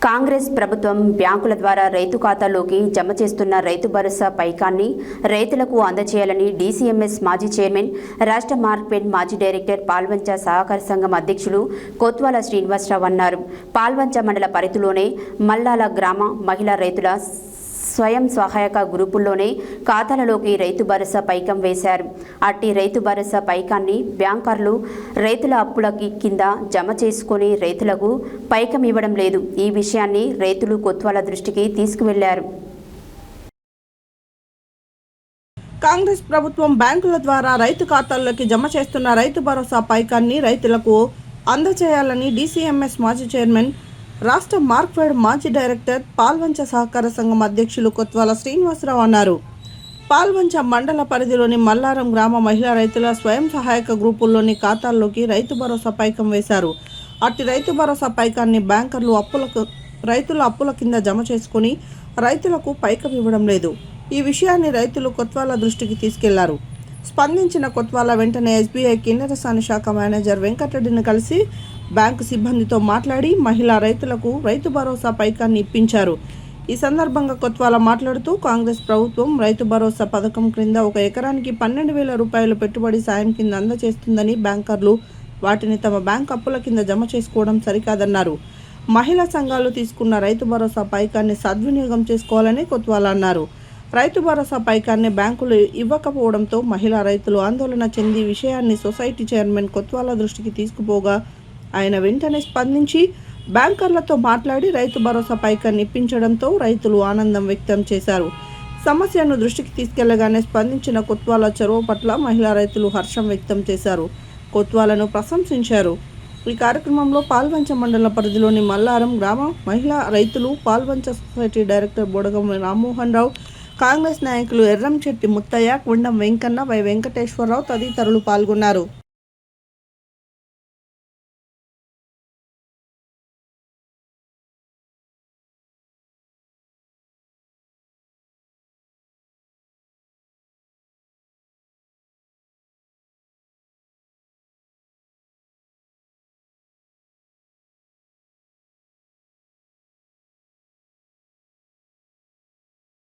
కాంగ్రెస్ ప్రభుత్వం బ్యాంకుల ద్వారా రైతు ఖాతాలోకి జమ చేస్తున్న రైతు భరోసా పైకాన్ని రైతులకు అందజేయాలని డీసీఎంఎస్ మాజీ చైర్మన్, రాష్ట్ర మార్కెట్ మాజీ డైరెక్టర్, పాల్వంచ సహకార సంఘం అధ్యక్షులు కొత్వాల శ్రీనివాసరావు అన్నారు. పాల్వంచ మండల పరిధిలోనే మల్లాల గ్రామ మహిళా రైతుల స్వయం సహాయక గ్రూపుల్లోనే ఖాతాలలోకి రైతు భరోసా పైకం వేశారు. అట్టి రైతు భరోసా పైకాన్ని బ్యాంకర్లు రైతుల అప్పుల కింద జమ చేసుకుని రైతులకు పైకం ఇవ్వడం లేదు. ఈ విషయాన్ని రైతులు కొత్వాల దృష్టికి తీసుకువెళ్లారు. కాంగ్రెస్ ప్రభుత్వం బ్యాంకుల ద్వారా రైతు ఖాతాల్లోకి జమ చేస్తున్న రైతు భరోసా పైకాన్ని రైతులకు అందజేయాలని డీసీఎంఎస్ మాజీ చైర్మన్, రాష్ట్ర మార్క్ఫెడ్ మాజీ డైరెక్టర్, పాల్వంచ సహకార సంఘం అధ్యక్షులు కొత్వాల శ్రీనివాసరావు అన్నారు. పాల్వంచ మండల పరిధిలోని మల్లారం గ్రామ మహిళా రైతుల స్వయం సహాయక గ్రూపుల్లోని ఖాతాల్లోకి రైతు భరోసా పైకం వేశారు. అట్టి రైతు భరోసా పైకాన్ని బ్యాంకర్లు రైతుల అప్పుల కింద జమ చేసుకుని రైతులకు పైకం ఇవ్వడం లేదు. ఈ విషయాన్ని రైతులు కొత్వాల దృష్టికి తీసుకెళ్లారు. స్పందించిన కొత్వాల వెంటనే ఎస్బీఐ కిన్నెరసాని శాఖ మేనేజర్ వెంకటరెడ్డిని కలిసి బ్యాంకు సిబ్బందితో మాట్లాడి మహిళా రైతులకు రైతు భరోసా పైకాన్ని ఇప్పించారు. ఈ సందర్భంగా కొత్వాల మాట్లాడుతూ, కాంగ్రెస్ ప్రభుత్వం రైతు భరోసా పథకం క్రింద 1 ఎకరానికి 12,000 రూపాయలు పెట్టుబడి సాయం కింద అందజేస్తుందని, బ్యాంకర్లు వాటిని తమ బ్యాంకు అప్పుల కింద జమ చేసుకోవడం సరికాదన్నారు. మహిళా సంఘాలు తీసుకున్న రైతు భరోసా పైకాన్ని సద్వినియోగం చేసుకోవాలని కొత్వాల అన్నారు. రైతు భరోసా పైకాన్ని బ్యాంకులు ఇవ్వకపోవడంతో మహిళా రైతులు ఆందోళన చెంది విషయాన్ని సొసైటీ చైర్మన్ కొత్వాల దృష్టికి తీసుకుపోగా ఆయన వెంటనే స్పందించి బ్యాంకర్లతో మాట్లాడి రైతు భరోసా పైకాన్ని ఇప్పించడంతో రైతులు ఆనందం వ్యక్తం చేశారు. సమస్యను దృష్టికి తీసుకెళ్లగానే స్పందించిన కొత్వాల చొరవ పట్ల మహిళా రైతులు హర్షం వ్యక్తం చేశారు. కొత్వాలను ప్రశంసించారు. ఈ కార్యక్రమంలో పాల్వంచ మండల పరిధిలోని మల్లారం గ్రామ మహిళా రైతులు, పాల్వంచ సొసైటీ డైరెక్టర్ బొడగం రామ్మోహన్ రావు, కాంగ్రెస్ నాయకులు ఎర్రంచెట్టి ముత్తయ్య, కుండం వెంకన్న, వై వెంకటేశ్వరరావు తదితరులు పాల్గొన్నారు.